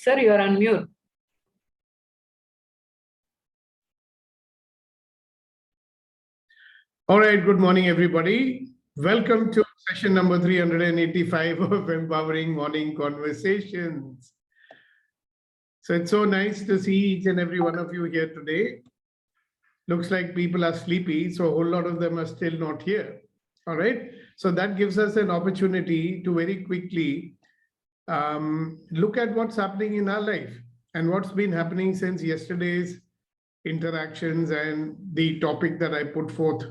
Sir, you are on mute. All right, good morning, everybody. Welcome to session number 385 of Empowering Morning Conversations. So it's so nice to see each and every one of you here today. Looks like people are sleepy, so a whole lot of them are still not here. All right, so that gives us an opportunity to very quickly look at what's happening in our life and what's been happening since yesterday's interactions and the topic that I put forth.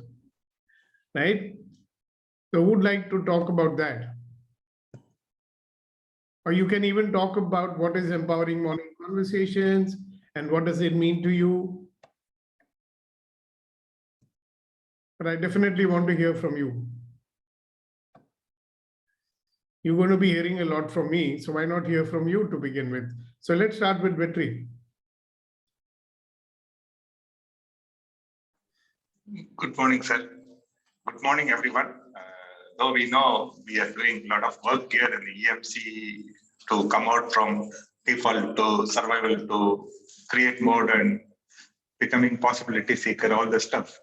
Right? So who would like to talk about that? Or you can even talk about what is empowering morning conversations and what does it mean to you. But I definitely want to hear from you. You're going to be hearing a lot from me, so why not hear from you to begin with? So let's start with Vetri. Good morning, sir. Good morning, everyone. Though we know we are doing a lot of work here in the EMC to come out from default to survival to create mode and becoming possibility seeker, all the stuff.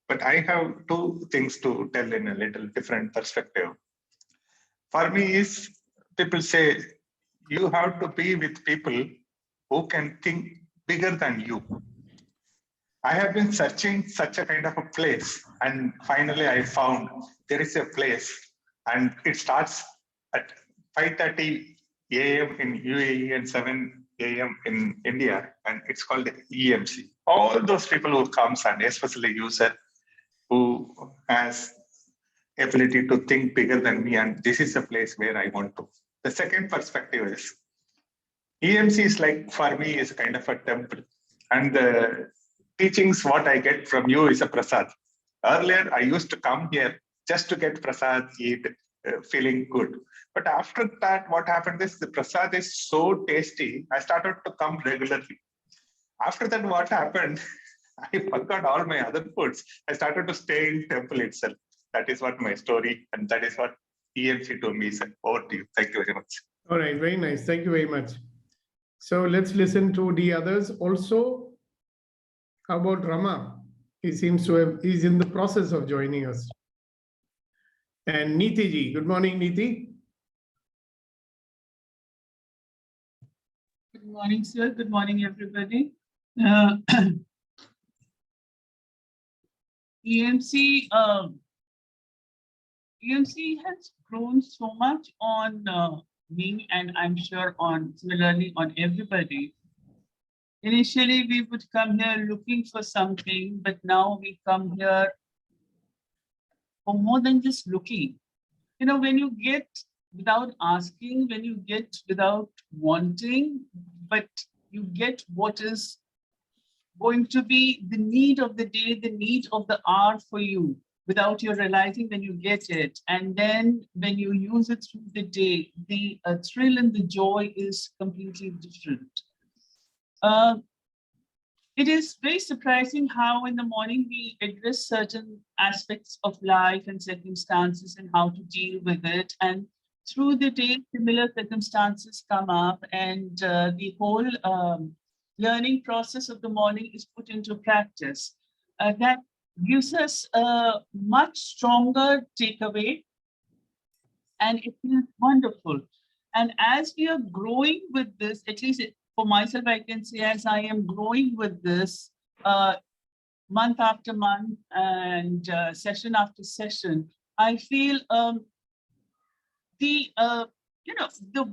But I have two things to tell in a little different perspective. For me is people say you have to be with people who can think bigger than you. I have been searching such a kind of a place, and finally I found there is a place, and it starts at 5:30 a.m. in UAE and 7 a.m. in India, and it's called EMC. All those people who comes, and especially user who has ability to think bigger than me, and this is a place where I want to. The second perspective is EMC is like, for me, is kind of a temple, and the teachings what I get from you is a prasad. Earlier, I used to come here just to get prasad, eat, feeling good. But after that, what happened is the prasad is so tasty, I started to come regularly. After that, what happened? I forgot all my other foods. I started to stay in temple itself. That is what my story, and that is what EMC told me. Said, over to you. Thank you very much. All right, very nice. Thank you very much. So let's listen to the others also. How about Rama? He seems to have, he's in the process of joining us. And Neeti ji, good morning, Neeti. Good morning, sir. Good morning, everybody. EMC has grown so much on me, and I'm sure on similarly on everybody. Initially, we would come here looking for something, but now we come here for more than just looking. You know, when you get without asking, when you get without wanting, but you get what is going to be the need of the day, the need of the hour for you, without you realizing when you get it. And then when you use it through the day, the thrill and the joy is completely different. It is very surprising how in the morning we address certain aspects of life and circumstances and how to deal with it. And through the day, similar circumstances come up, and the whole learning process of the morning is put into practice. That gives us a much stronger takeaway, and it is wonderful. And as we are growing with this, at least for myself, I can say as I am growing with this month after month and session after session, I feel the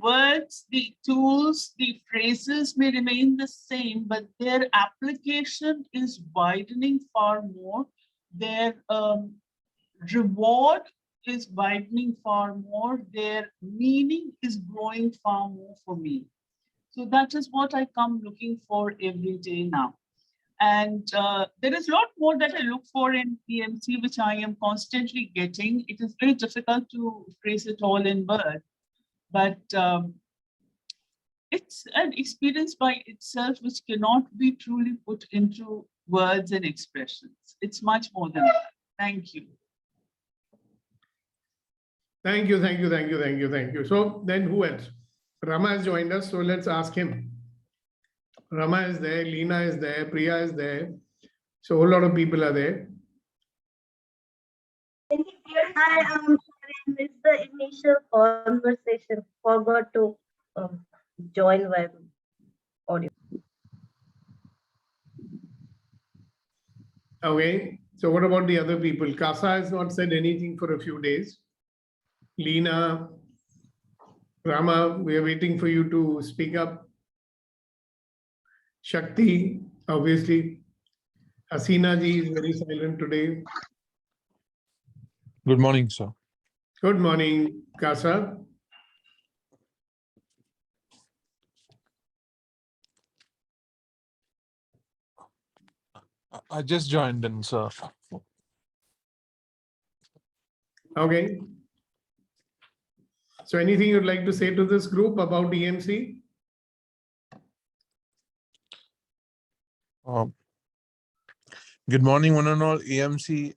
words, the tools, the phrases may remain the same, but their application is widening far more. Their reward is widening far more. Their meaning is growing far more for me. So that is what I come looking for every day now. And there is a lot more that I look for in EMC, which I am constantly getting. It is very difficult to phrase it all in words, but it's an experience by itself which cannot be truly put into words and expressions. It's much more than that. Thank you. Thank you, thank you, thank you, thank you, thank you. So then who else? Rama has joined us, so let's ask him. Rama is there, Leena is there, Priya is there. So a whole lot of people are there. Hi, I'm sorry, I missed the initial conversation. Forgot to join web audio. Okay. So what about the other people? Kasa has not said anything for a few days. Leena, Rama, we are waiting for you to speak up. Shakti, obviously. Hasina ji is very silent today. Good morning, sir. Good morning, Kasa. I just joined in, sir. Okay. So anything you'd like to say to this group about EMC? Good morning, one and all. EMC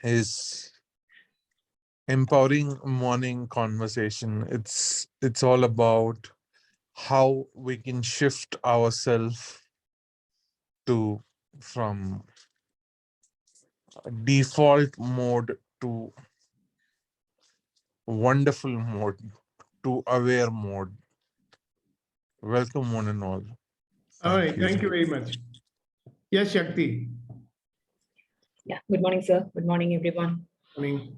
is empowering morning conversation. It's all about how we can shift ourselves to from default mode to wonderful mode to aware mode. Welcome, one and all. All right. Thank you very much. Yes, Shakti. Yeah, good morning, sir. Good morning, everyone. Morning.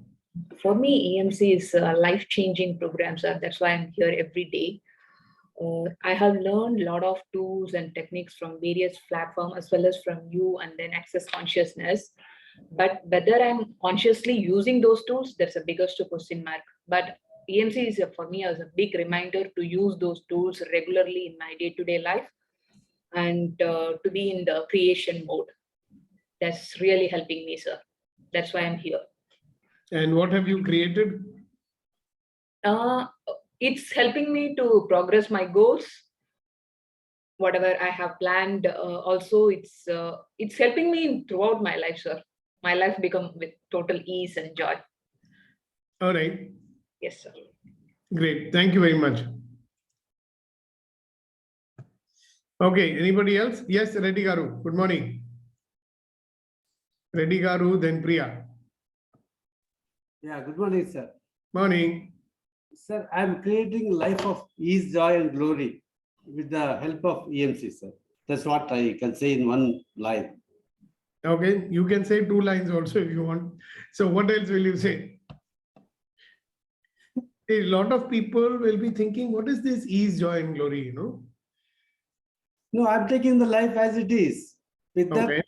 For me, EMC is a life-changing program, sir. That's why I'm here every day. I have learned a lot of tools and techniques from various platforms as well as from you and then Access Consciousness. But whether I'm consciously using those tools, that's the biggest question mark. But EMC is for me as a big reminder to use those tools regularly in my day-to-day life and to be in the creation mode. That's really helping me, sir. That's why I'm here. And what have you created? It's helping me to progress my goals, whatever I have planned. Also, it's helping me throughout my life, sir. My life become with total ease and joy. All right. Yes, sir. Great. Thank you very much. Okay. Anybody else? Yes, Reddy Garu. Good morning. Reddy Garu, then Priya. Yeah, good morning, sir. Morning. Sir, I'm creating life of ease, joy, and glory with the help of EMC, sir. That's what I can say in one line. Okay. You can say 2 lines also if you want. So what else will you say? A lot of people will be thinking, what is this ease, joy, and glory? You know? No, I'm taking the life as it is. With Okay.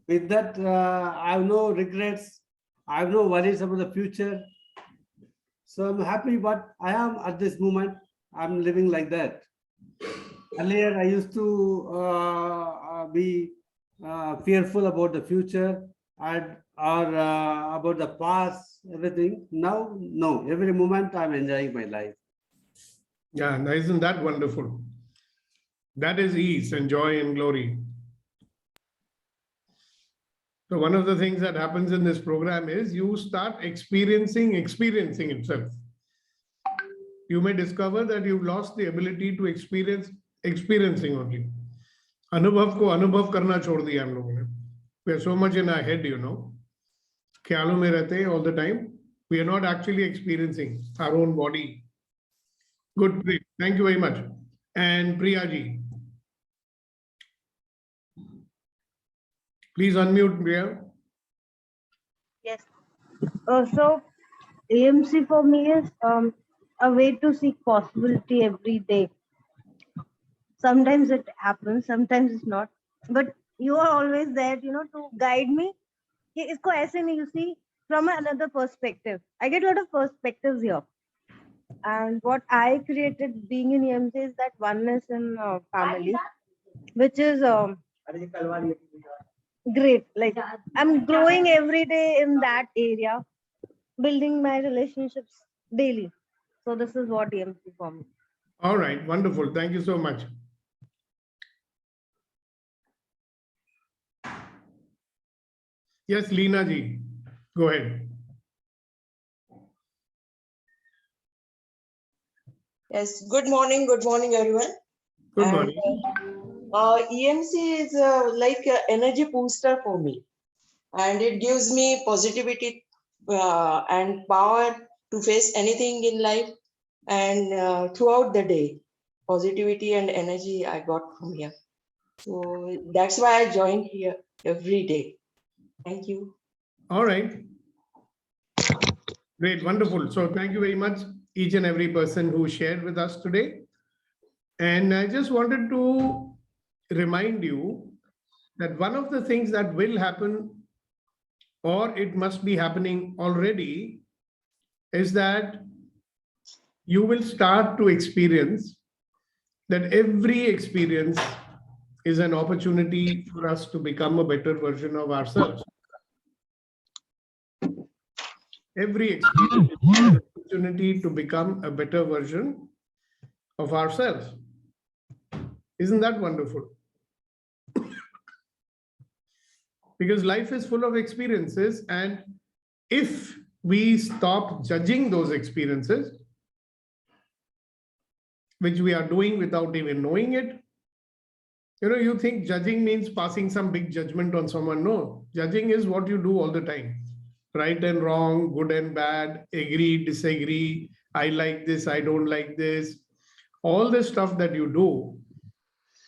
that, I have no regrets. I have no worries about the future. So I'm happy what I am at this moment. I'm living like that. Earlier, I used to be fearful about the future or about the past, everything. Now, no, every moment I'm enjoying my life. Yeah. Isn't that wonderful? That is ease and joy and glory. So one of the things that happens in this program is you start experiencing itself. You may discover that you've lost the ability to experiencing only. अनुभव को अनुभव करना छोड़ दिया हम लोगों ने. We are so much in our head, you know. ख्यालों में रहते हैं all the time. We are not actually experiencing our own body. Good, great. Thank you very much. And Priya ji. Please unmute, Priya. Yes. So AMC for me is a way to seek possibility every day. Sometimes it happens, sometimes it's not. But you are always there, to guide me. कि इसको ऐसे नहीं, you see, from another perspective. I get a lot of perspectives here. And what I created being in EMC is that oneness in family, which is great. Like I'm growing every day in that area, building my relationships daily. So this is what EMC for me. All right, wonderful. Thank you so much. Yes, Leena ji, go ahead. Yes, good morning, everyone. Good And morning. EMC is like an energy booster for me, and it gives me positivity and power to face anything in life and throughout the day. Positivity and energy I got from here. So that's why I join here every day. Thank you. All right. Great, wonderful. So thank you very much, each and every person who shared with us today. And I just wanted to remind you that one of the things that will happen, or it must be happening already, is that you will start to experience that every experience is an opportunity for us to become a better version of ourselves. Every experience is an opportunity to become a better version of ourselves. Isn't that wonderful? Because life is full of experiences, and if we stop judging those experiences, which we are doing without even knowing it, you think judging means passing some big judgment on someone. No, judging is what you do all the time. Right and wrong, good and bad, agree, disagree, I like this, I don't like this, all the stuff that you do.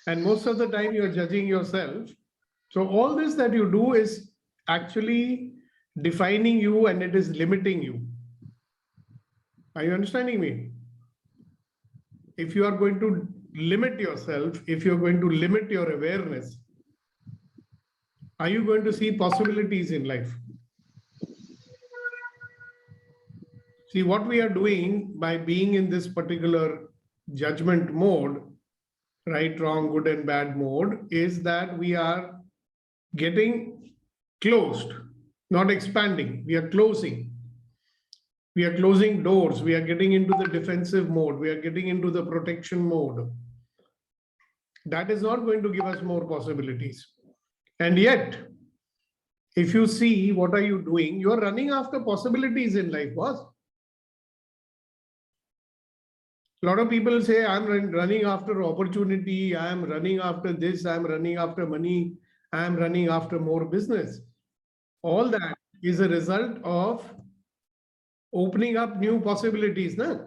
And most of the time you're judging yourself. So all this that you do is actually defining you, and it is limiting you. Are you understanding me? If you are going to limit yourself, if you're going to limit your awareness, are you going to see possibilities in life? See, what we are doing by being in this particular judgment mode, right, wrong, good and bad mode, is that we are getting closed, not expanding. We are closing. We are closing doors. We are getting into the defensive mode. We are getting into the protection mode. That is not going to give us more possibilities. And yet, if you see what are you doing, you are running after possibilities in life, boss. A lot of people say, I'm running after opportunity, I'm running after this, I'm running after money, I'm running after more business. All that is a result of opening up new possibilities. Na?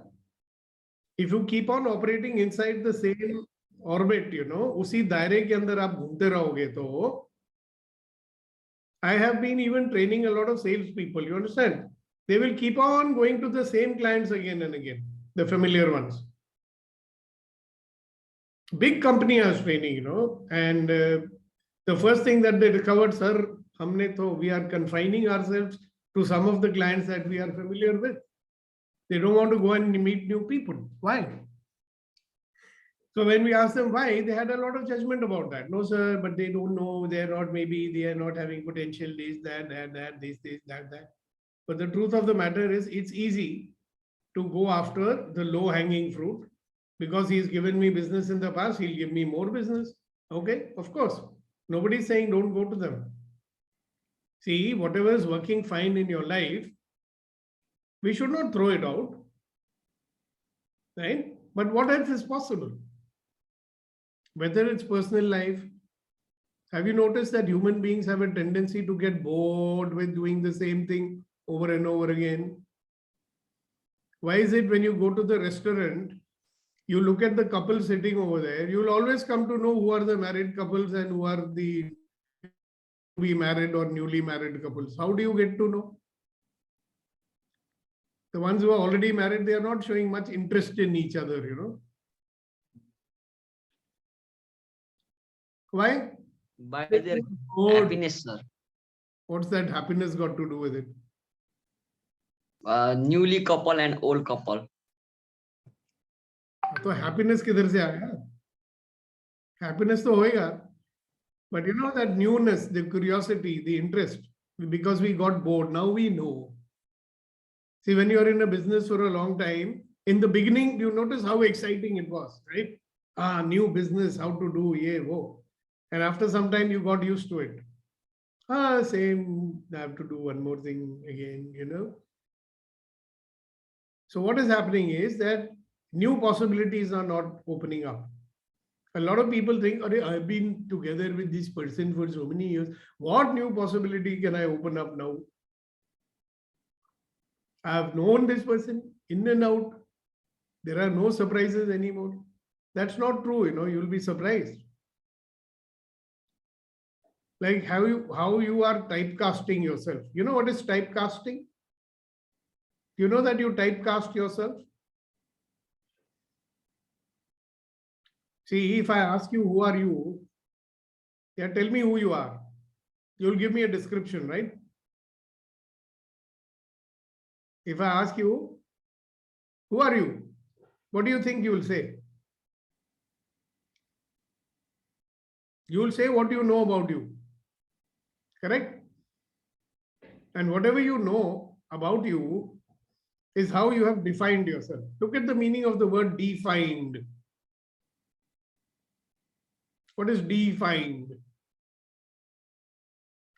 If you keep on operating inside the same orbit, उसी दायरे के अंदर आप घूमते रहोगे तो I have been even training a lot of salespeople, you understand? They will keep on going to the same clients again and again, the familiar ones. Big company I was training, and the first thing that they recovered, sir, we are confining ourselves to some of the clients that we are familiar with. They don't want to go and meet new people. Why? So when we asked them why, they had a lot of judgment about that. No, sir, but they don't know. They are not, maybe they are not having potential, this, that, this, that. But the truth of the matter is, it's easy to go after the low hanging fruit. Because he's given me business in the past, he'll give me more business. Okay, of course. Nobody's saying don't go to them. See, whatever is working fine in your life, we should not throw it out. Right? But what else is possible? Whether it's personal life, have you noticed that human beings have a tendency to get bored with doing the same thing over and over again? Why is it when you go to the restaurant, you look at the couple sitting over there, you'll always come to know who are the married couples and who are the be married or newly married couples. How do you get to know? The ones who are already married, they are not showing much interest in each other, Why? By their Oh, happiness, sir. what's that happiness got to do with it? Newly couple and old couple. तो happiness किधर से आया? Happiness तो होएगा. But that newness, the curiosity, the interest, because we got bored, now we know. See, when you're in a business for a long time, in the beginning, you notice how exciting it was, right? New business, how to do, yeah, whoa. And after some time, you got used to it. Same, I have to do one more thing again, So what is happening is that New possibilities are not opening up. A lot of people think, "Arey, I've been together with this person for so many years. What new possibility can I open up now? I have known this person in and out. There are no surprises anymore." That's not true, you'll be surprised. Like how you are typecasting yourself. You know what is typecasting? You know that you typecast yourself? See, if I ask you, who are you? Yeah, tell me who you are. You'll give me a description, right? If I ask you, who are you? What do you think you will say? You will say what you know about you. Correct? And whatever you know about you is how you have defined yourself. Look at the meaning of the word defined. What is defined?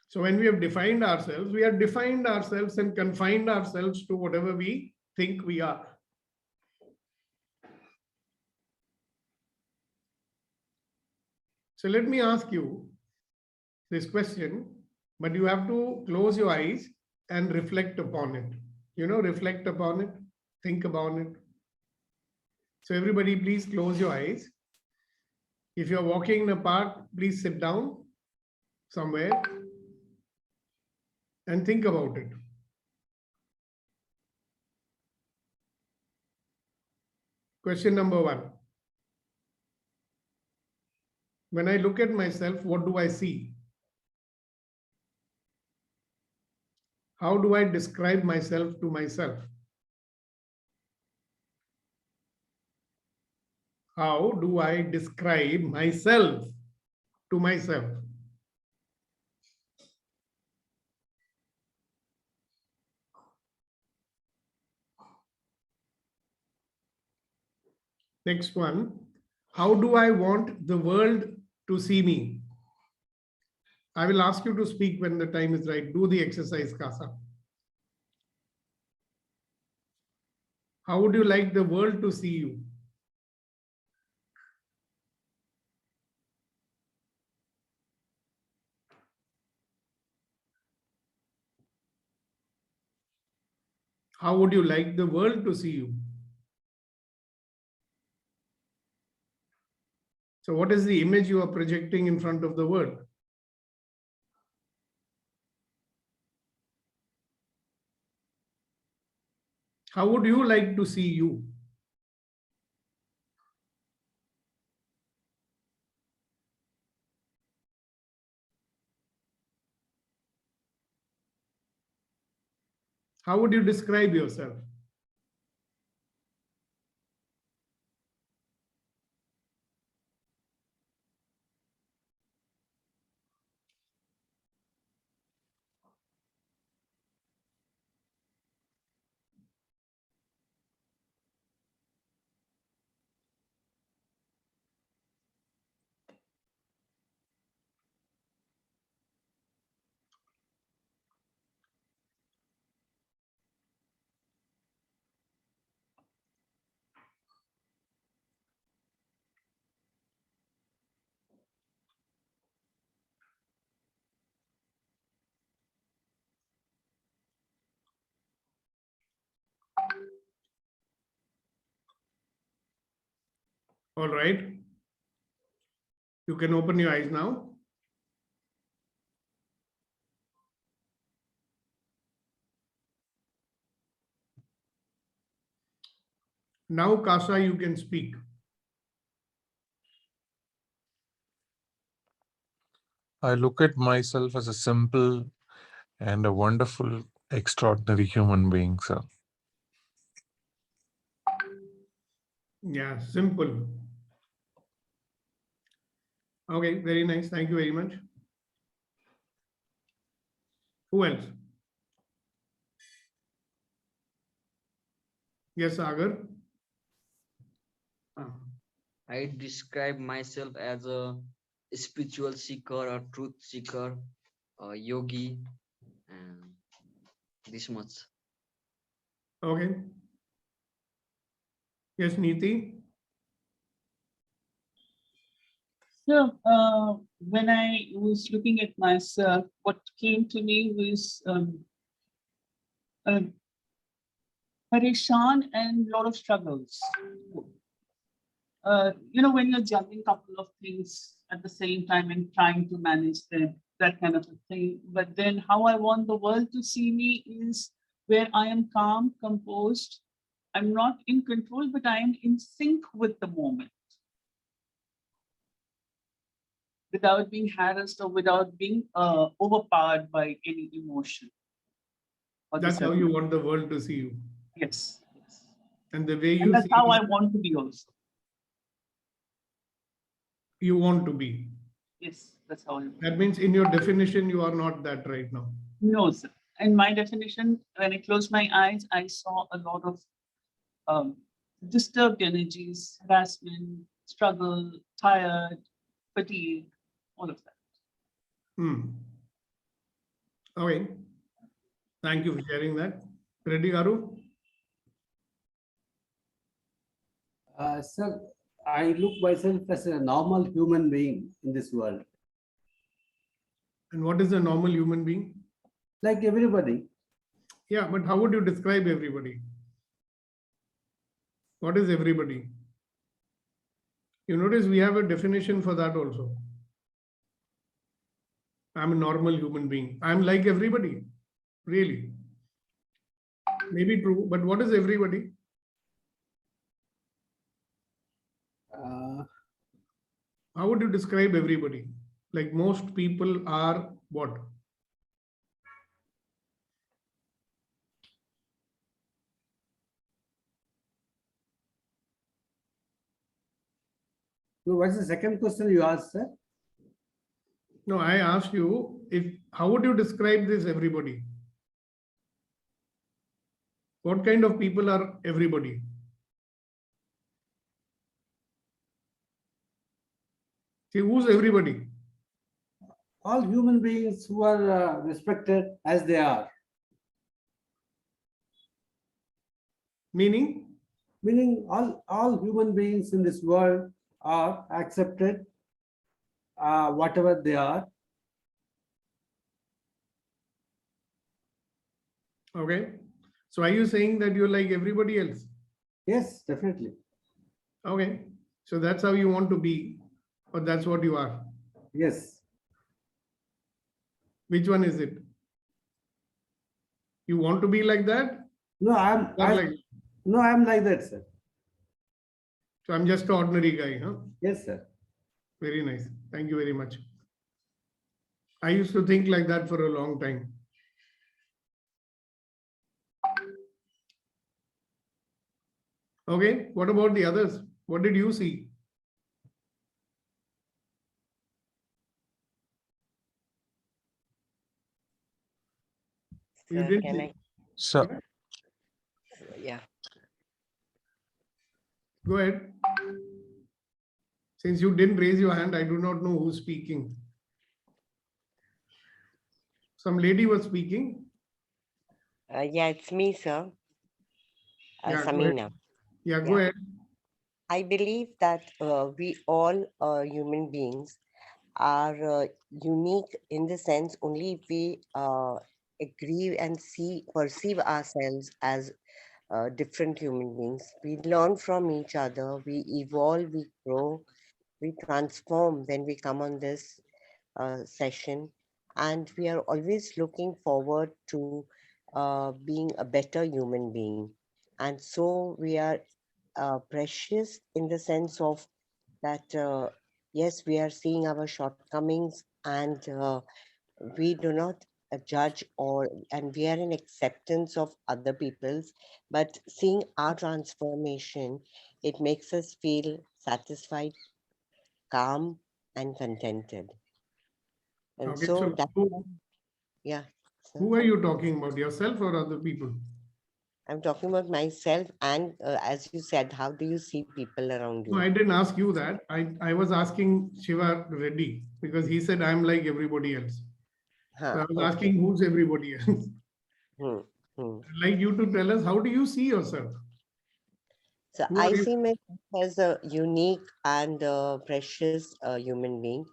So when we have defined ourselves, we have defined ourselves and confined ourselves to whatever we think we are. So let me ask you this question, but you have to close your eyes and reflect upon it. Reflect upon it, think about it. So everybody, please close your eyes. If you're walking in a park, please sit down somewhere and think about it. Question number 1. When I look at myself, what do I see? How do I describe myself to myself? How do I describe myself to myself? Next one, how do I want the world to see me? I will ask you to speak when the time is right. Do the exercise, Kasa. How would you like the world to see you? How would you like the world to see you? So what is the image you are projecting in front of the world? How would you like to see you? How would you describe yourself? All right. You can open your eyes now. Now, Kasa, you can speak. I look at myself as a simple and a wonderful, extraordinary human being, sir. Yeah, simple. Okay, very nice. Thank you very much. Who else? Yes, Sagar. I describe myself as a spiritual seeker or truth seeker, a yogi, and this much. Okay. Yes, Neeti. So when I was looking at myself, what came to me was pareshan and a lot of struggles. When you're juggling a couple of things at the same time and trying to manage them, that kind of a thing. But then how I want the world to see me is where I am calm, composed. I'm not in control, but I am in sync with the moment without being harassed or without being overpowered by any emotion. That's how you want the world to see you. Yes. And the way And you that's see how it, I want to be also. you want to be. Yes, that's how I want. That means in your definition, you are not that right now. No, sir. In my definition, when I closed my eyes, I saw a lot of disturbed energies, harassment, struggle, tired, fatigue, all of that. Okay. Thank you for sharing that. Reddy Garu? Sir, I look myself as a normal human being in this world, And what is a normal human being? like everybody. Yeah, but how would you describe everybody? What is everybody? You notice we have a definition for that also. I'm a normal human being. I'm like everybody. Really. Maybe true, but what is everybody? How would you describe everybody? Like most people are what? So what's the second question you asked, sir? No, I asked you how would you describe this everybody? What kind of people are everybody? See, who's everybody? All human beings who are respected as they are. Meaning? Meaning all human beings in this world are accepted, whatever they are. Okay. So are you saying that you're like everybody else? Yes, definitely. Okay. So that's how you want to be, or that's what you are. Yes. Which one is it? You want to be like that? No, I'm like that, sir. So I'm just an ordinary guy, huh? Yes, sir. Very nice. Thank you very much. I used to think like that for a long time. Okay. What about the others? What did you see? You did Can see. I? So, Yeah. Go ahead. Since you didn't raise your hand, I do not know who's speaking. Some lady was speaking. Yeah, it's me, sir. Yeah, go ahead. Samina. Yeah, go Yeah. ahead. I believe that we all human beings are unique in the sense only if we agree and perceive ourselves as different human beings. We learn from each other, we evolve, we grow, we transform when we come on this session, and we are always looking forward to being a better human being. And so we are precious in the sense of that, yes, we are seeing our shortcomings and we do not judge and we are in acceptance of other people's, but seeing our transformation, it makes us feel satisfied, calm, and contented. And Okay, so so that, yeah. who So are you talking about, yourself or other people? I'm talking about myself, and as you said, how do you see people around No, you? I didn't ask you that. I was asking Shiva Reddy because he said I'm like everybody else. So I was Okay. asking who's everybody else. Hmm. Hmm. I'd like you to tell us, how do you see yourself? So Who I are you? see myself as a unique and precious human being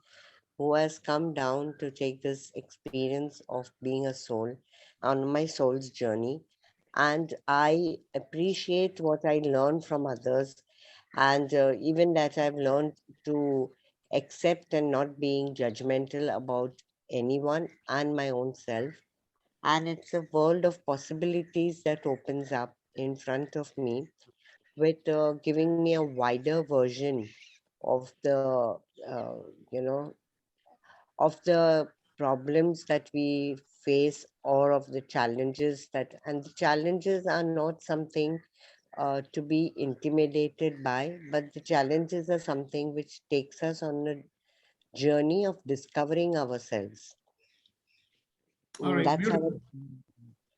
who has come down to take this experience of being a soul on my soul's journey. And I appreciate what I learned from others, and even that I've learned to accept and not being judgmental about anyone and my own self. And it's a world of possibilities that opens up in front of me with giving me a wider version of the uh, you know of the problems that we face, or of the challenges that, and the challenges are not something to be intimidated by, but the challenges are something which takes us on a journey of discovering ourselves. All right, That's how beautiful.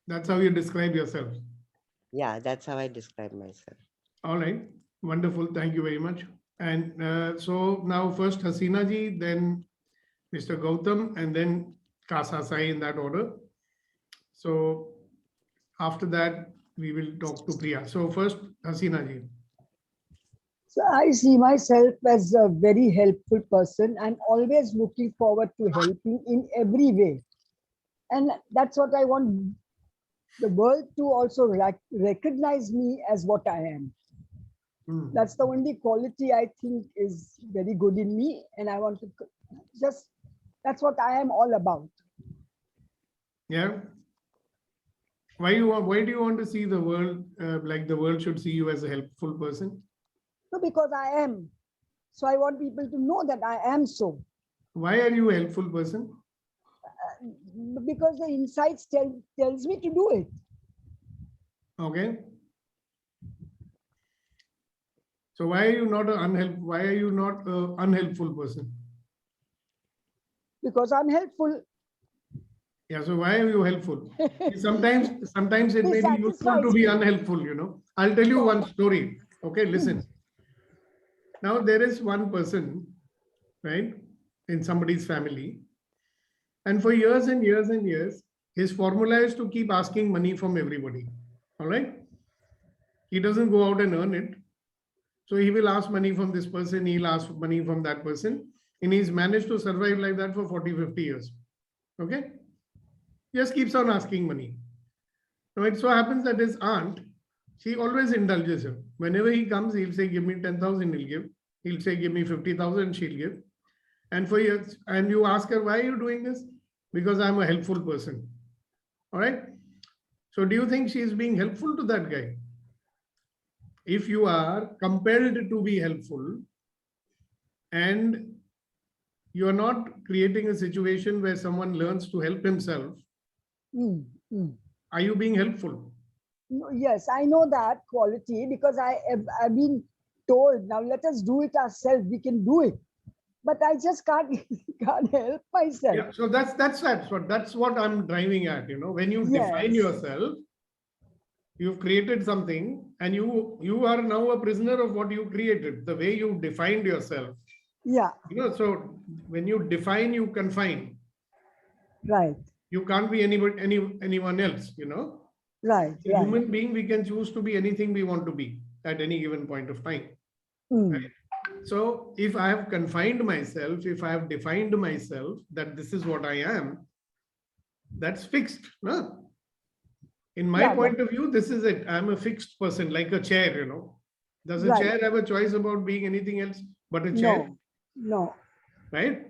That's how you describe yourself. yeah, that's how I describe myself. All right, wonderful. Thank you very much. And so now first Hasina ji, then Mr. Gautam, and then Kasa Sai in that order. So after that, we will talk to Priya. So first, Hasina ji. So I see myself as a very helpful person. I'm always looking forward to helping in every way. And that's what I want the world to also recognize me as what I am. That's the only quality I think is very good in me. And I want to just, that's what I am all about. Yeah. Why do you want to see the world like the world should see you as a helpful person? No, because I am. So I want people to know that I am so. Why are you a helpful person? Because the insights tells me to do it. Okay. So why are you not why are you not an unhelpful person? Because I'm helpful. Yeah, so why are you helpful? Sometimes it may be useful to be unhelpful, you know. I'll tell you one story. Okay, listen. Now there is one person, right, in somebody's family, and for years and years and years, his formula is to keep asking money from everybody. All right. He doesn't go out and earn it. So he will ask money from this person, he'll ask money from that person, and he's managed to survive like that for 40, 50 years. Okay. Just keeps on asking money. Now it so happens that his aunt, she always indulges him. Whenever he comes, he'll say, give me 10,000, he'll give. He'll say, give me 50,000, she'll give. And for years, and you ask her, why are you doing this? Because I'm a helpful person. All right. So do you think she's being helpful to that guy? If you are compelled to be helpful and you're not creating a situation where someone learns to help himself, are you being helpful? No, yes, I know that quality because I've been told, now let us do it ourselves. We can do it. But I just can't help myself. Yeah, so that's what I'm driving at. You know, when you define yourself, you've created something, and you are now a prisoner of what you created. The way you defined yourself. Yeah. You know, so when you define, you confine. Right. You can't be anyone else. You know. Right. A human being, we can choose to be anything we want to be at any given point of time. Right? So if I have confined myself, if I have defined myself that this is what I am, that's fixed. No? In my point of view, this is it. I'm a fixed person, like a chair, you know. Does a chair have a choice about being anything else but a chair? No. Right?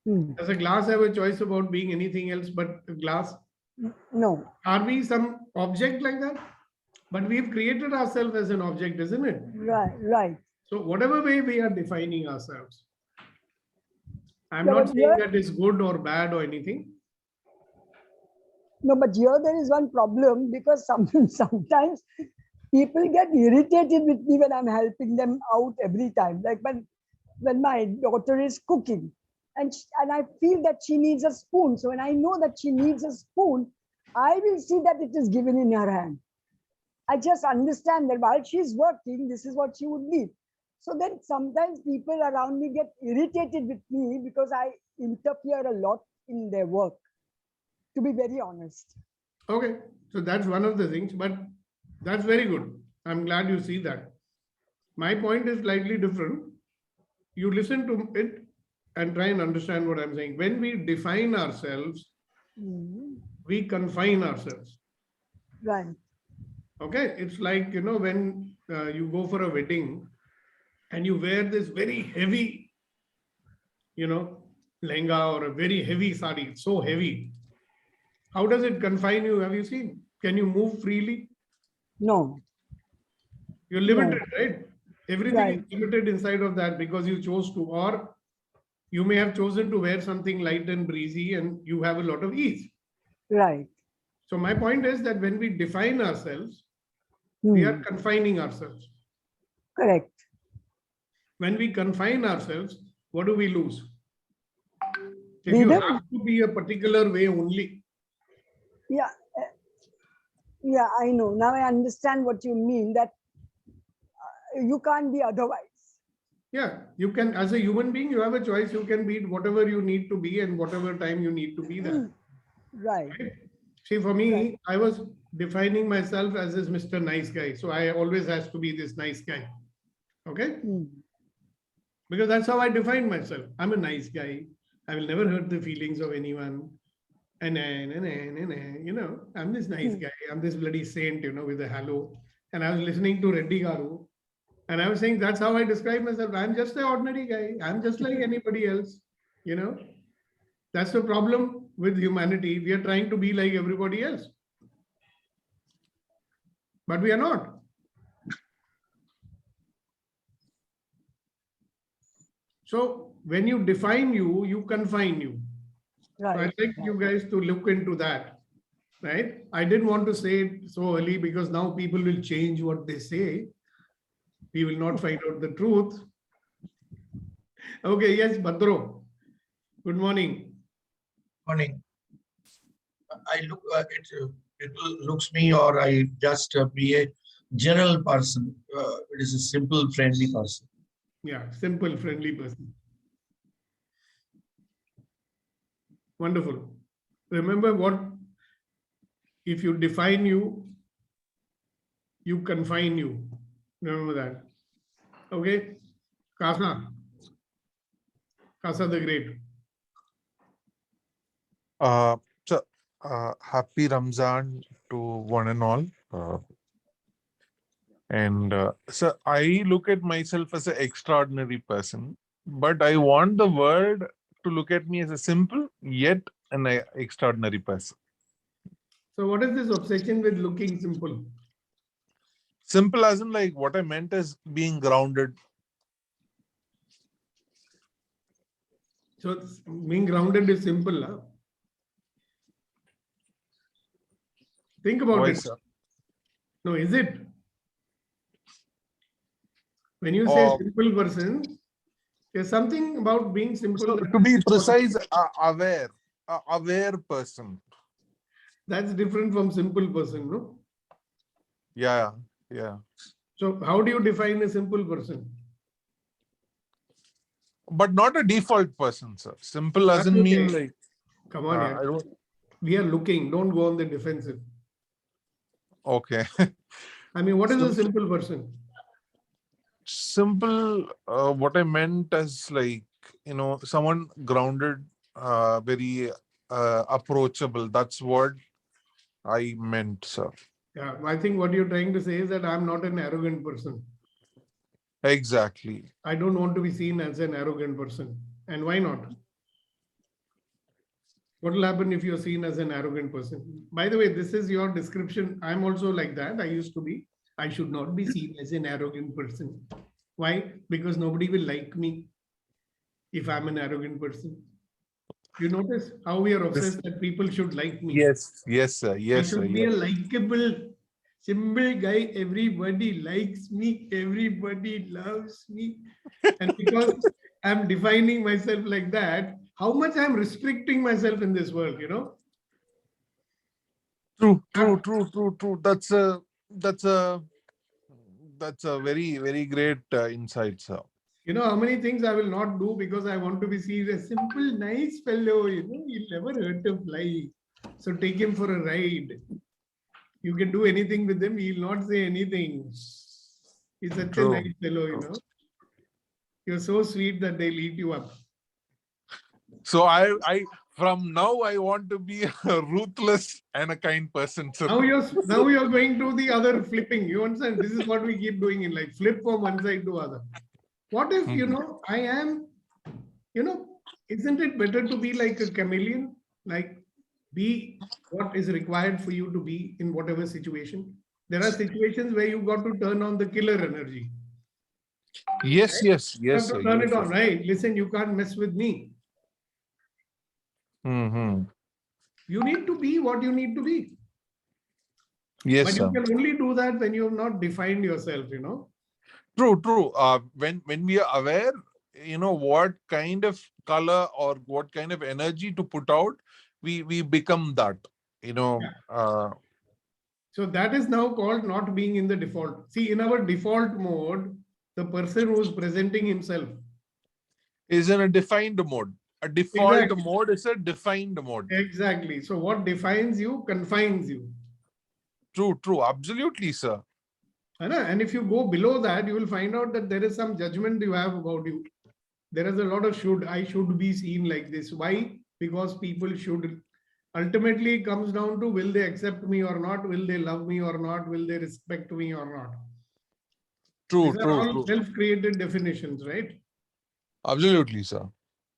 Does a glass have a choice about being anything else but a glass? No. Are we some object like that? But we've created ourselves as an object, isn't it? Right. So whatever way we are defining ourselves, I'm not saying that it's good or bad or anything. No, but here there is one problem because sometimes people get irritated with me when I'm helping them out every time. Like when my daughter is cooking and I feel that she needs a spoon. So when I know that she needs a spoon, I will see that it is given in her hand. I just understand that while she's working, this is what she would need. So then sometimes people around me get irritated with me because I interfere a lot in their work, to be very honest. Okay, so that's one of the things, but that's very good. I'm glad you see that. My point is slightly different. You listen to it and try and understand what I'm saying. When we define ourselves, we confine ourselves. Right. Okay, it's like, when you go for a wedding and you wear this very heavy, lehenga or a very heavy sari, it's so heavy. How does it confine you? Have you seen? Can you move freely? No. You're No. limited, right? Everything is Right. limited inside of that because you chose to, or you may have chosen to wear something light and breezy and you have a lot of ease. Right. So my point is that when we define ourselves, we are confining ourselves. Correct. When we confine ourselves, what do we lose? If We you don't- have to be a particular way only. Yeah. Yeah, I know. Now I understand what you mean, that you can't be otherwise. Yeah, you can, as a human being, you have a choice. You can be whatever you need to be and whatever time you need to be there. Right. Right? See, for me, I was defining myself as this Mr. Nice Guy. So I always has to be this nice guy. Okay? Because that's how I define myself. I'm a nice guy. I will never hurt the feelings of anyone. And I'm this nice guy. I'm this bloody saint, with a halo. And I was listening to Reddy Garu. And I was saying, that's how I describe myself. I'm just an ordinary guy. I'm just like anybody else. That's the problem with humanity. We are trying to be like everybody else. But we are not. So when you define you, you confine you. Right. So I'd like you guys to look into that. Right? I didn't want to say it so early because now people will change what they say. We will not find out the truth. Okay, yes, Bhadro. Good morning. Morning. I look it looks me, or I just be a general person. It is a simple, friendly person. Yeah, simple, friendly person. Wonderful. Remember what, if you define you, you confine you. Remember that. Okay? Kasa. Kasa the Great. Happy Ramzan to one and all. So I look at myself as an extraordinary person, but I want the world to look at me as a simple yet an extraordinary person. So what is this obsession with looking simple? Simple as in, like, what I meant is being grounded. So being grounded is simple. Huh? Think about Why, it. sir? No, is it? When you say simple person, there's something about being simple. So, to be precise, aware person. That's different from simple person, no? Yeah. So how do you define a simple person? But not a default person, sir. Simple doesn't mean like. Come on, we are looking. Don't go on the defensive. Okay. I mean, what is a simple person? Simple, what I meant is, like, someone grounded, very approachable. That's what I meant, sir. Yeah, I think what you're trying to say is that I'm not an arrogant person. Exactly. I don't want to be seen as an arrogant person. And why not? What will happen if you're seen as an arrogant person? By the way, this is your description. I'm also like that. I used to be. I should not be seen as an arrogant person. Why? Because nobody will like me if I'm an arrogant person. You notice how we are obsessed that people should like me. Yes, sir. I should be a likable, simple guy. Everybody likes me. Everybody loves me. And because I'm defining myself like that, how much I'm restricting myself in this world, True. That's a very, very great insight, sir. You know how many things I will not do because I want to be seen as a simple, nice fellow. He'll never hurt a fly. So take him for a ride. You can do anything with him. He'll not say anything. He's such a True. nice fellow, you know. You're so sweet that they'll eat you up. So I from now I want to be a ruthless and a kind person, sir. Now you're going to the other flipping. You understand? This is what we keep doing in life. Flip from one side to other. What if, you know, I am, you know, isn't it better to be like a chameleon? Like be what is required for you to be in whatever situation. There are situations where you got to turn on the killer energy. Yes, Right? yes, You have yes, to sir. turn Yes, it on, sir. right? Listen, you can't mess with me. Mm-hmm. You need to be what you need to be. Yes, But you sir. can only do that when you have not defined yourself, you know. True, true. When we are aware, you know, what kind of color or what kind of energy to put out, we become that. You know, So that is now called not being in the default. See, in our default mode, the person who is presenting himself is in a defined mode. A default Exactly. mode is a defined mode. Exactly. So what defines you confines you. True, true. Absolutely, sir. And if you go below that, you will find out that there is some judgment you have about you. There is a lot of I should be seen like this. Why? Because people should. Ultimately, it comes down to will they accept me or not? Will they love me or not? Will they respect me or not? True, These are true, all true. self-created definitions, right? Absolutely, sir.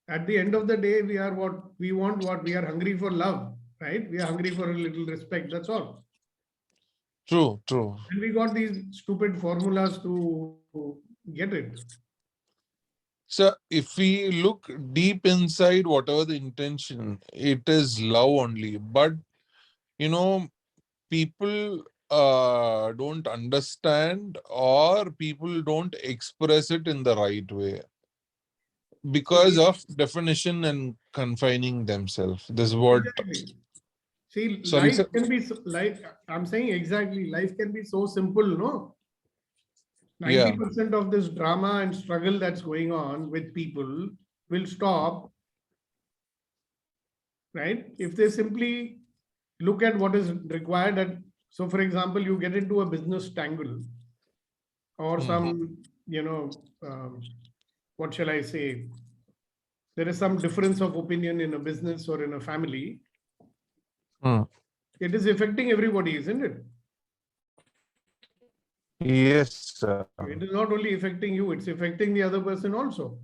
At the end of the day, we are what we want, what we are hungry for love, right? We are hungry for a little respect. That's all. True, true. And we got these stupid formulas to get it. So if we look deep inside, whatever the intention, it is love only. But you know, people don't understand or people don't express it in the right way because of definition and confining themselves. This is what. Exactly. See, Sorry, life sir. can be like I'm saying exactly. Life can be so simple, no? Yeah. 90% of this drama and struggle that's going on with people will stop, right? If they simply look at what is required. So, for example, you get into a business tangle or some, you know, what shall I say? There is some difference of opinion in a business or in a family. It is affecting everybody, isn't it? Yes, sir. It is not only affecting you, it's affecting the other person also.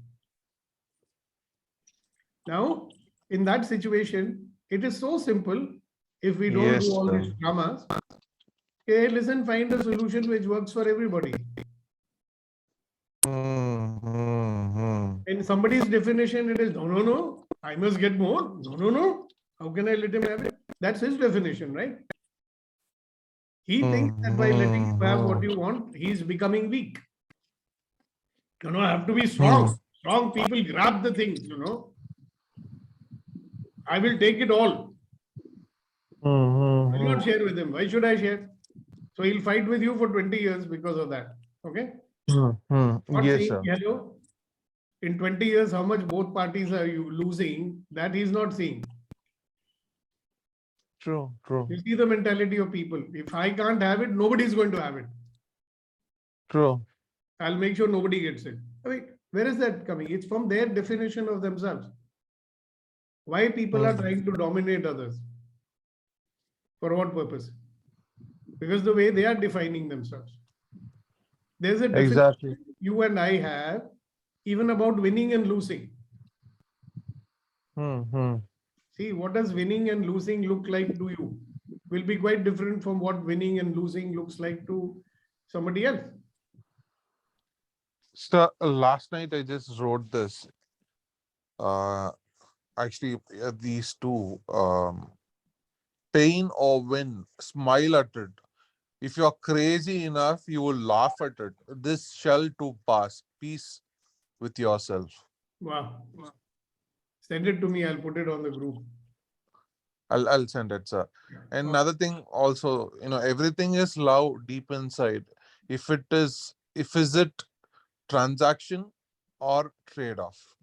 Now, in that situation, it is so simple if we don't Yes, do all sir. these dramas. Okay, listen, find a solution which works for everybody. In somebody's definition, it is no, I must get more. No. How can I let him have it? That's his definition, right? He thinks that by letting you have what you want, he's becoming weak. I have to be strong. Strong people grab the things, I will take it all. I will not share with him. Why should I share? So he'll fight with you for 20 years because of that. Okay? Not Yes, saying sir. hello. In 20 years, how much both parties are you losing? That he's not seeing. True, true. You see the mentality of people. If I can't have it, nobody's going to have it. True. I'll make sure nobody gets it. I mean, where is that coming? It's from their definition of themselves. Why people are trying to dominate others? For what purpose? Because the way they are defining themselves. There's a definition you and I have even about winning and losing. See, what does winning and losing look like to you? Will be quite different from what winning and losing looks like to somebody else. So last night I just wrote this. Actually, these two, pain or win, smile at it. If you're crazy enough, you will laugh at it. This shall too pass. Peace with yourself. Wow. Send it to me. I'll put it on the group. I'll send it, sir. And another thing also, everything is love deep inside. If is it transaction or trade-off?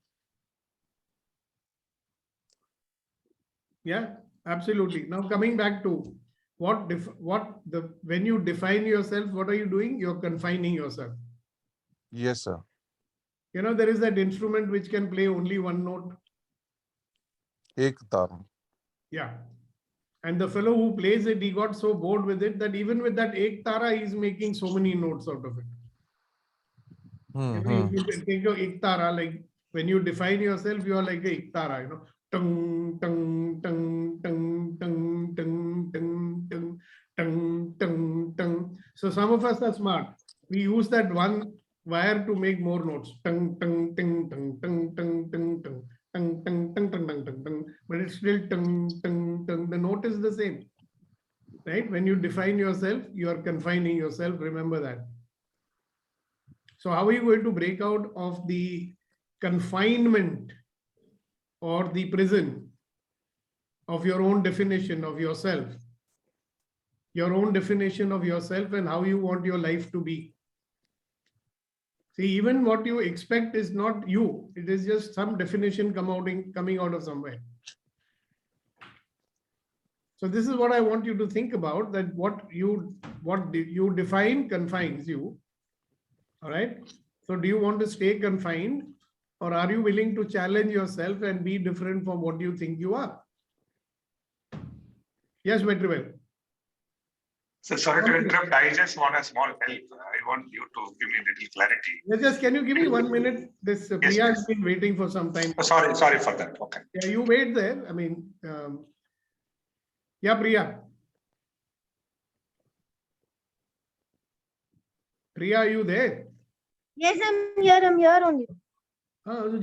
Yeah, absolutely. Now coming back to when you define yourself, what are you doing? You're confining yourself. Yes, sir. You know, there is that instrument which can play only one note. Ek tara. Yeah. And the fellow who plays it, he got so bored with it that even with that ek tara, he's making so many notes out of it. You know, you can take your ek tara, like when you define yourself, you are like a ek tara, you know. Tung, tung, tung, tung, tung, tung, tung, tung, tung, tung, tung. So some of us are smart. We use that one wire to make more notes. Tung, tung, tung, tung, tung, tung, tung, tung. Tung, tung, tung, tung, tung, tung, tung. But it's still tung, tung, tung. The note is the same. Right? When you define yourself, you are confining yourself. Remember that. So how are you going to break out of the confinement or the prison of your own definition of yourself? Your own definition of yourself and how you want your life to be. See, even what you expect is not you. It is just some definition coming out of somewhere. So this is what I want you to think about, that what you define confines you. All right. So do you want to stay confined, or are you willing to challenge yourself and be different from what you think you are? Yes, Vetrivel. So sorry to interrupt. I just want a small help. I want you to give me a little clarity. Just can you give me 1 minute? This Priya has been waiting for some time. Oh, sorry for that. Okay. Yeah, you wait there. I mean, yeah, Priya. Priya, are you there? Yes, I'm here only. So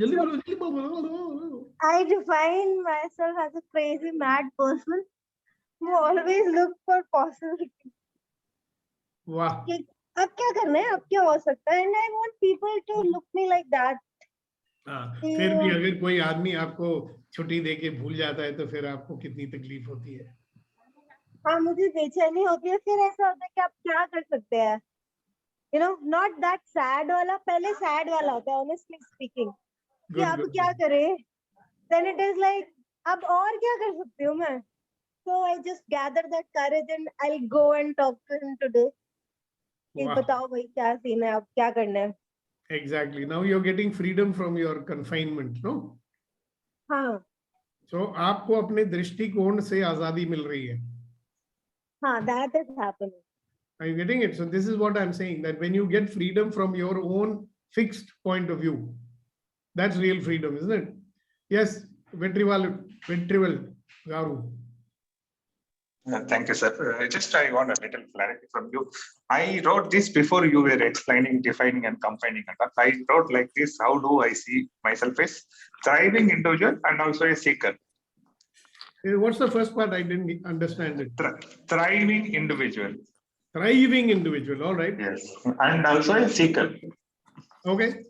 I define myself as a crazy mad person who always look for possibilities. Wow. अब क्या करना है, अब क्या हो सकता है, and I want people to look me like that. फिर भी अगर कोई आदमी आपको छुट्टी देके भूल जाता है तो फिर आपको कितनी तकलीफ होती है? हाँ, मुझे बेचैनी होती है, फिर ऐसा होता है कि आप क्या कर सकते हैं? You know, not that sad वाला, पहले sad वाला होता है, honestly speaking. कि अब क्या करें? Then it is like, अब और क्या कर सकती हूँ मैं? So I just gather that courage and I'll go and talk to him today. कि बताओ भाई क्या सीन है, अब क्या करना है? Exactly. Now you're getting freedom from your confinement, no? हाँ. So आपको अपने दृष्टिकोण से आजादी मिल रही है. हाँ, that is happening. Are you getting it? So this is what I'm saying, that when you get freedom from your own fixed point of view, that's real freedom, isn't it? Yes, Vetrival Garu. Thank you, sir. I want a little clarity from you. I wrote this before you were explaining, defining and confining. I wrote like this: how do I see myself as thriving individual and also a seeker? What's the first part? I didn't understand it. Thriving individual. Thriving individual, all right. Yes, and also a seeker. Okay.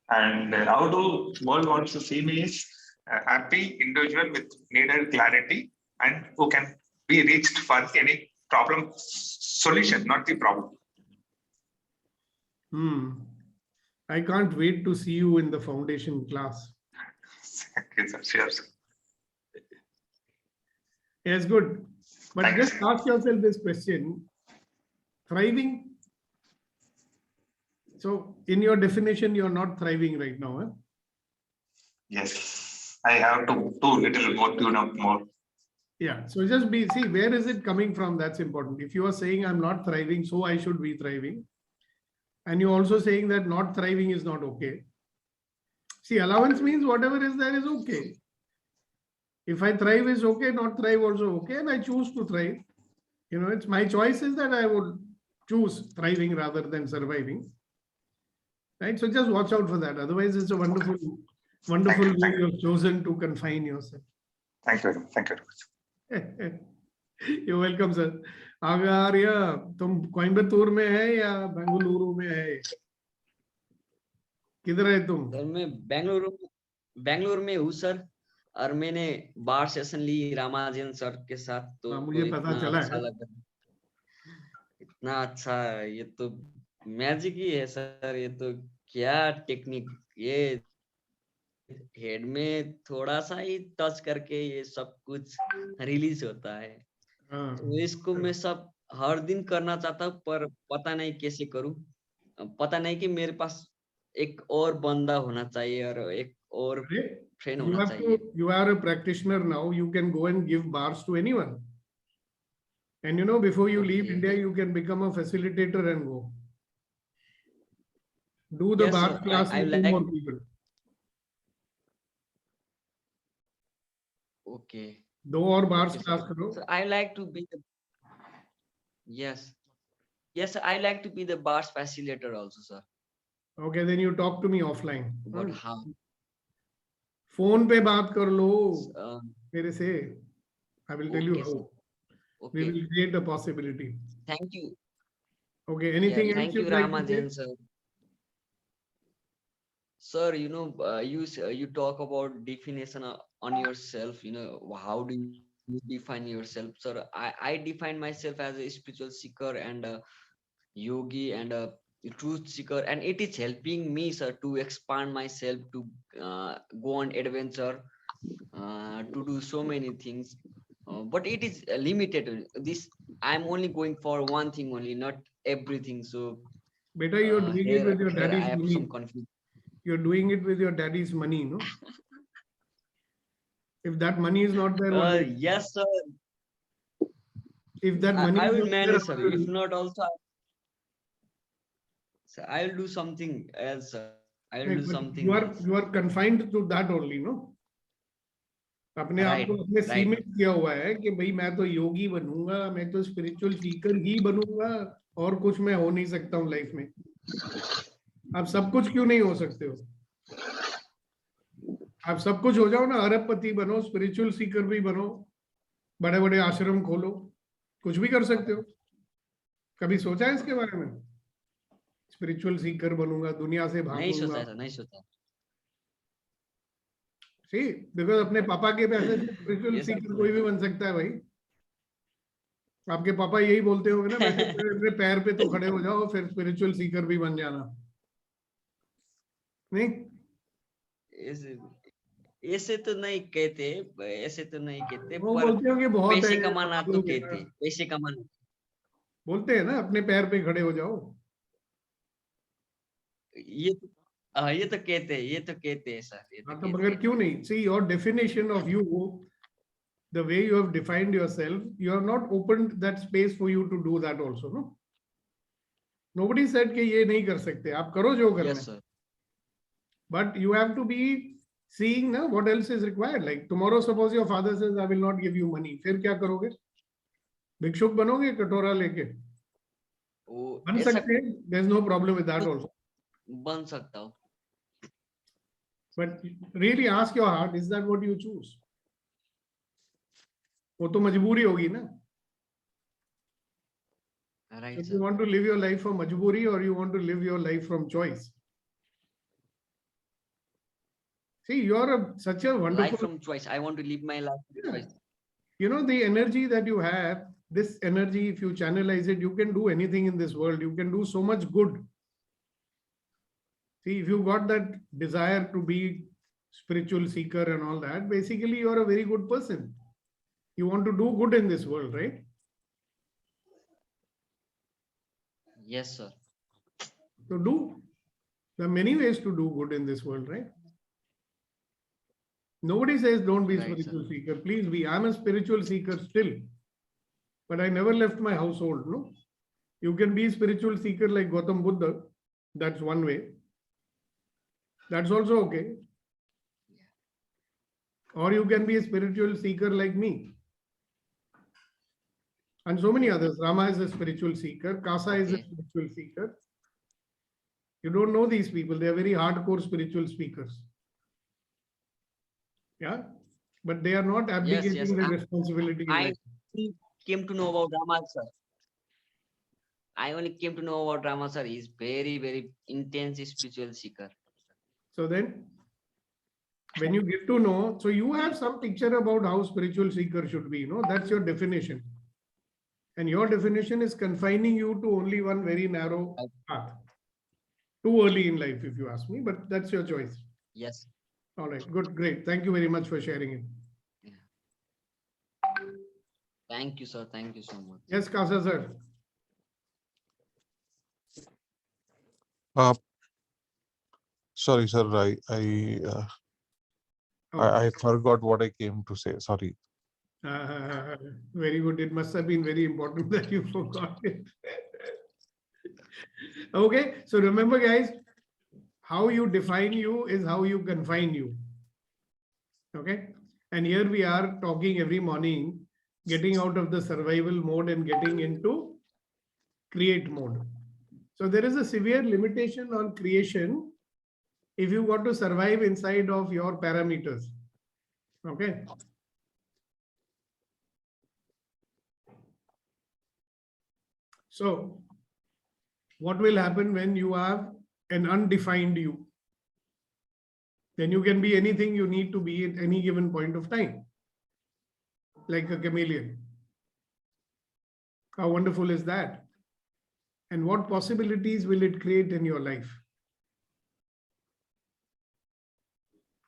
And how do world wants to see me is a happy individual with needed clarity and who can be reached for any problem solution, not the problem. I can't wait to see you in the foundation class. Thank you, sir. Sure, sir. Yes, good. But Thank just you. ask yourself this question: thriving. So, in your definition, you're not thriving right now, huh? Yes, I have to do little more, tune up more. Yeah. So just see, where is it coming from? That's important. If you are saying I'm not thriving, so I should be thriving. And you're also saying that not thriving is not okay. See, allowance means whatever is there is okay. If I thrive is okay, not thrive also okay, and I choose to thrive. You know, it's my choice is that I would choose thriving rather than surviving. Right? So just watch out for that. Otherwise, it's a wonderful way you've chosen to confine yourself. Thank you. Thank you. You're welcome, sir. Arya, तुम कोयम्बतूर में है या बेंगलुरु में है? किधर है तुम? Sir मैं बेंगलुरु में हूँ सर, और मैंने बार सेशन ली रामाजन सर के साथ, तो मुझे पता चला अच्छा है। लगा, इतना अच्छा, ये तो मैजिक ही है सर, ये तो क्या टेक्निक, ये हेड में थोड़ा सा ही टच करके ये सब कुछ रिलीज होता है। तो इसको मैं सब हर दिन करना चाहता हूँ, पर पता नहीं कैसे करूँ। पता नहीं कि मेरे पास एक और बंदा होना चाहिए और एक और फ्रेंड You होना have चाहिए. to, you are a practitioner now. You can go and give bars to anyone. And you know, before you leave Okay. India, you can become a facilitator and go. Do the Yes, bar sir. class I with two like. more people. Okay. दो और bars Okay, sir. class करो. So I like to be the. Yes. Yes, I like to be the bars facilitator also, sir. Okay, then you talk to me offline. But how? Phone पे बात कर लो Uh, मेरे से. I will tell you okay, how. sir. We Okay. will create a possibility. Thank you. Okay, Yeah, anything else thank you, you'd like to say? Ramajan, sir. Sir, you talk about definition on yourself. How do you define yourself, sir? I define myself as a spiritual seeker and a yogi and a truth seeker, and it is helping me, sir, to expand myself, to go on adventure, to do so many things. But it is limited. This I'm only going for one thing only, not everything. So Beta, you're doing it with your here I daddy's have money. some confusion. You're doing it with your daddy's money, no? If that money is not there, what will you do? Yes, sir. If that money I is will not there, manage, how sir. will you If do? not, also, sir, I will do something else, sir. I will Like, do but something else. you are confined to that only, no? अपने आप को Right, अपने right. सीमित किया हुआ है कि भाई मैं तो योगी बनूंगा, मैं तो स्पिरिचुअल सीकर ही बनूंगा, और कुछ मैं हो नहीं सकता हूँ लाइफ में. आप सब कुछ क्यों नहीं हो सकते हो? आप सब कुछ हो जाओ ना, अरबपति बनो, स्पिरिचुअल सीकर भी बनो, बड़े बड़े आश्रम खोलो, कुछ भी कर सकते हो. कभी सोचा है इसके बारे में? स्पिरिचुअल सीकर बनूंगा, दुनिया से नहीं सोचा भागूंगा. है, सर, नहीं सोचा. सी, बिकॉज अपने पापा के पैसे से स्पिरिचुअल ये सब सीकर कोई भी बन सकता है भाई. आपके पापा यही बोलते होंगे ना, बेटे मेरे पैर पे तो खड़े हो जाओ, फिर स्पिरिचुअल सीकर भी बन जाना. नहीं, ऐसे ऐसे तो नहीं कहते, ऐसे तो नहीं कहते, वो पर बोलते हो कि बहुत है, पैसे कमाना कमा तो लोगे ना. कहते, पैसे कमाना. बोलते हैं ना, अपने पैर पे खड़े हो जाओ. ये तो कहते हैं, ये तो कहते हैं, सर, ये तो हाँ, तो कहते मगर हैं. क्यों नहीं? See, your definition of you, the way you have defined yourself, you have not opened that space for you to do that also, no? Nobody said कि ये नहीं कर सकते, आप करो जो करना है. Yes, sir. But you have to be seeing ना what else is required. Like tomorrow, suppose your father says, I will not give you money. फिर क्या करोगे? भिक्षुक बनोगे कटोरा लेके? वो बन ऐसा सकते हैं. There's no problem with that also. बन सकता हूँ. But really ask your heart, is that what you choose? वो तो मजबूरी होगी ना. Right, If sir. you want to live your life from majburi or you want to live your life from choice. See, you're such a Life wonderful, from choice. I want to live my life from yeah. choice. You know, the energy that you have, this energy, if you channelize it, you can do anything in this world. You can do so much good. See, if you got that desire to be spiritual seeker and all that, basically you're a very good person. You want to do good in this world, right? Yes, sir. So do. There are many ways to do good in this world, right? Nobody says don't be Right, sir. spiritual seeker. Please be. I'm a spiritual seeker still. But I never left my household, no? You can be spiritual seeker like Gautam Buddha. That's one way. That's also okay. Or you can be a spiritual seeker like me. And so many others. Rama is a spiritual seeker. Kasa is a Okay. spiritual seeker. You don't know these people. They are very hardcore spiritual speakers. Yeah. But they are not Yes, abdicating yes. their responsibility in I life. came to know about Rama, sir. I only came to know about Rama, sir. He's very, very intense spiritual seeker. So then, when you get to know, so you have some picture about how spiritual seeker should be, that's your definition. And your definition is confining you to only one very narrow path. Too early in life, if you ask me, but that's your choice. Yes. All right, good, great. Thank you very much for sharing it. Thank you, sir. Thank you so much. Yes, Kasa sir. Uh, sorry, sir. I forgot what I came to say. Sorry. Very good. It must have been very important that you forgot it. Okay, so remember, guys, how you define you is how you confine you. Okay, and here we are talking every morning, getting out of the survival mode and getting into create mode. So there is a severe limitation on creation if you want to survive inside of your parameters. Okay. So what will happen when you have an undefined you? Then you can be anything you need to be at any given point of time, like a chameleon. How wonderful is that? And what possibilities will it create in your life?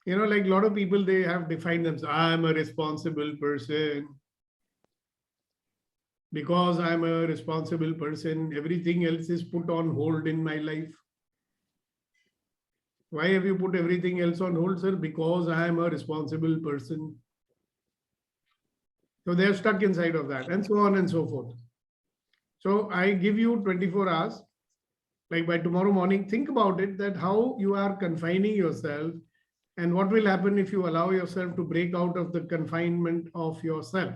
You know, like a lot of people, they have defined themselves. I'm a responsible person. Because I'm a responsible person, everything else is put on hold in my life. Why have you put everything else on hold, sir? Because I am a responsible person. So they're stuck inside of that, and so on and so forth. So I give you 24 hours. Like by tomorrow morning, think about it, that how you are confining yourself and what will happen if you allow yourself to break out of the confinement of yourself.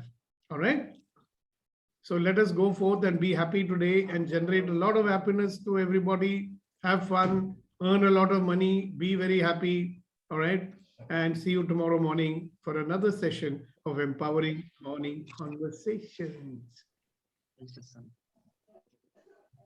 All right. So let us go forth and be happy today and generate a lot of happiness to everybody. Have fun, earn a lot of money, be very happy. All right. And see you tomorrow morning for another session of empowering morning conversations.